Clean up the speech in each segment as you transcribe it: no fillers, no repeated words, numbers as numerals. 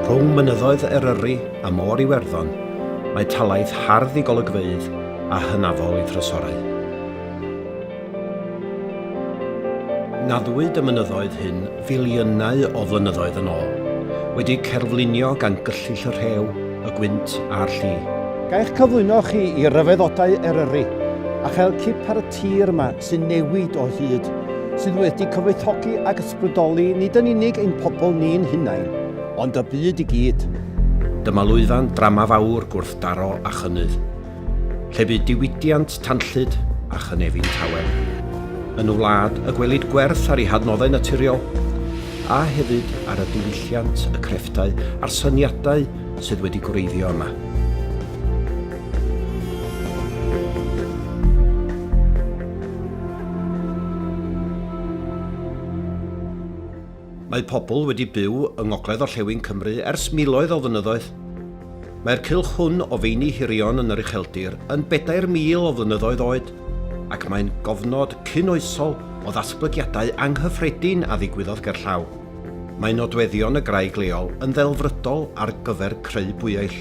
Rhwng mynyddoedd Eryri a Môr Iwerddon, mae talaith hardd i golygfeydd a hynafol i thrysorau. Naddwyd y mynyddoedd hyn filiynau o flynyddoedd yn ôl, wedi cerflunio gan gyllill y rhew, y gwynt a'r llu. Ga'i'ch cyflwyno chi i ryfeddodau Eryri a chael cip ar y tir yma sy'n newid o hyd, sydd wedi cyfoethogi ac ysbrydoli nid yn unig ein pobl ni'n hunain, ond y byd i gyd. Dyma lwyfan drama fawr gwrthdaro a chynydd, lle bydd diwydiant tanllyd a chynefin tawel. Yn wlad y gwelid gwerth ar ei hadnoddau naturiol, a hefyd ar y diwylliant, y crefftau a'r syniadau sydd wedi gwreiddio yma. Mae pobl wedi byw yng ngogledd orllewin Cymru ers miloedd o flynyddoedd. Mae'r cylch hwn o feini hirion yn yr ucheldir yn 4,000 o flynyddoedd oed, ac mae'n gofnod cynoesol o ddatblygiadau anghyffredin a ddigwyddodd gerllaw. Mae nodweddion y graig leol yn ddelfrydol ar gyfer creu bwyell.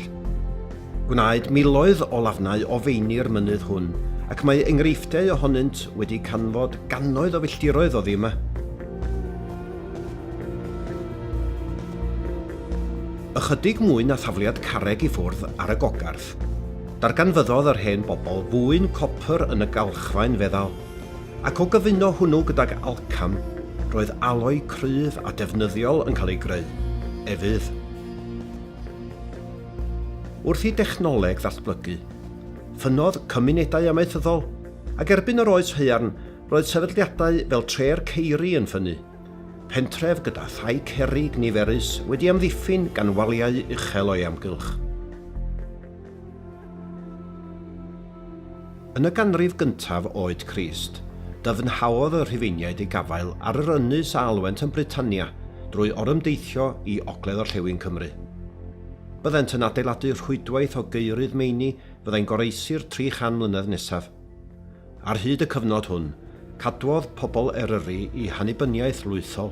Gwnaed miloedd o lafnau o feini'r mynydd hwn, ac mae enghreifftiau ohonynt wedi canfod gannoedd o filltiroedd oddi yma. Ychydig mwy na thafliad carreg i ffwrdd ar y gogarth, darganfyddodd yr hen bobl fwyn copr yn y galchfaen feddal, ac o gyfuno hwnnw gydag alcam, roedd aloi cryf a defnyddiol yn cael ei greu, efydd. Wrth i dechnoleg ddatblygu, ffynnodd cymunedau amaethyddol, ac erbyn yr oes haearn, roedd sefydliadau fel Tre'r Ceiri yn ffynnu, pentref gyda thai cerrig niferus wedi amddiffyn gan waliau uchel o'i amgylch. Yn y ganrif gyntaf oed Crist, dyfnhaodd y Rhufeiniaid ei gafael ar yr ynys a alwent yn Britania drwy orymdeithio i ogledd orllewin Cymru. Byddent yn adeiladu rhwydwaith o geurydd meini fyddai'n goroesi'r 300 mlynedd nesaf. Ar hyd y cyfnod hwn, cadwodd pobl Eryri i hannibyniaeth lwythol,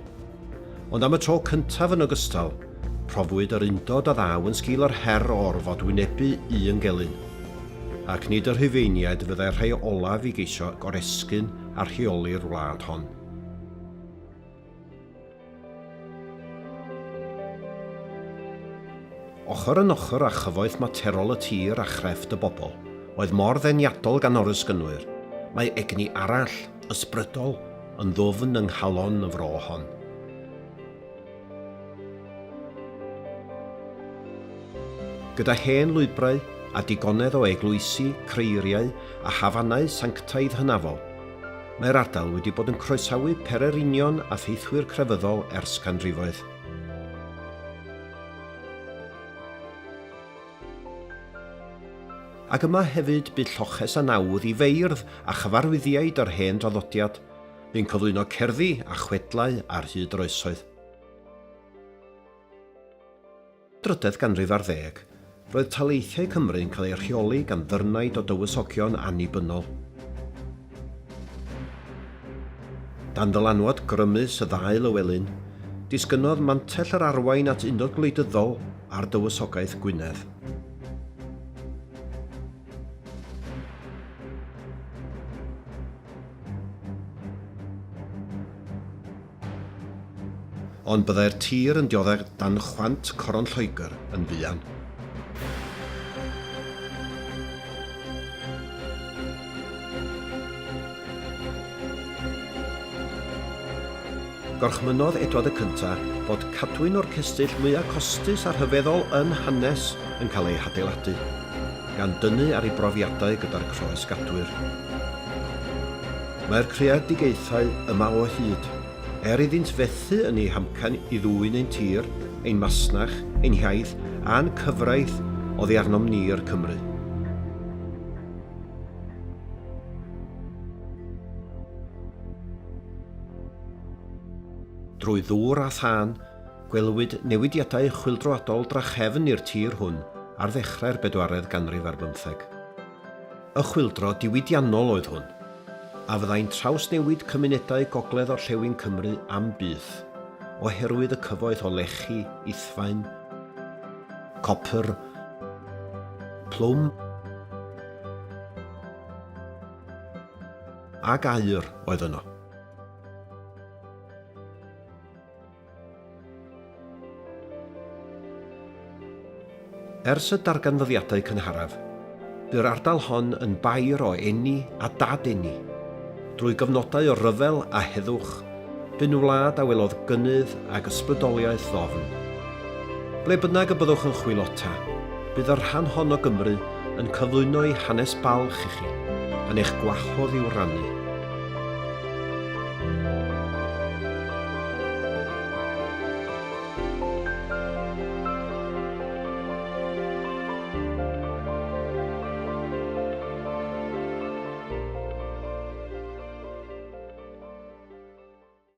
ond am y tro cyntaf yn ogystal, profwyd yr undod a ddaw yn sgil yr her o orfod wynebu un gelyn, ac nid yr Rhufeiniaid fyddai'r rhai olaf i geisio goresgyn a rheoli'r wlad hon. Ochr yn ochr â chyfoeth materol y tir a chrefft y bobl, oedd mor ddeniadol gan orysgynwyr, mae egni arall, ysbrydol, yn ddwfn yng nghalon y fro hon. Gyda hen lwybrau a digonedd o eglwysi, creiriau a hafannau sanctaidd hynafol, mae'r ardal wedi bod yn croesawu pererinion a theithwyr crefyddol ers canrifoedd. Ac yma hefyd bydd lloches a nawdd i feirdd a chyfarwyddiaid yr hen draddodiad, bu'n cyflwyno cerddi a chwedlau ar hyd yr oesoedd. Drydedd ganrif ar 10, roedd taleithiau Cymru'n cael ei rheoli gan ddyrnaid o dywysogion annibynnol. Dan ddylanwad grymus y ddau Lywelyn, disgynnodd mantell yr arwain at unod gwleidyddol ar dywysogaeth Gwynedd. Ond byddai'r tir yn dioddef dan chwant Coron Lloegr yn fuan. Gorchmynnodd Edward y cyntaf bod cadwyn o'r cestyll mwyaf costus a rhyfeddol yn hanes yn cael ei hadeiladu, gan dynnu ar ei brofiadau gyda'r croes gadwyr. Mae'r creadigaethau yma o hyd, iddynt fethu yn ei hamcan i ddwyn ein tir, ein masnach, ein hiaith a'n cyfraith oddi arnom ni'r Cymru. Drwy ddŵr a thân, gwelwyd newidiadau chwyldroadol drachefn i'r tir hwn ar ddechrau'r 4edd ganrif ar 15. Y chwyldro diwydiannol oedd hwn, a fyddai'n trawsnewid cymunedau gogledd orllewin Cymru am byth, oherwydd y cyfoeth o lechi, ithfaen copr, plwm ac aur oedd yno. Ers y darganfyddiadau cynharaf, by'r ardal hon yn bair o eni a dad-eni, drwy gyfnodau o ryfel a heddwch, bu'n wlad a welodd gynnydd ag ysbrydoliaeth ddofn. Ble bynnag y byddwch yn chwilo ta, bydd yr rhan hon o Gymru yn cyflwyno'i hanes balch i chi, yn eich gwahodd i'w rannu.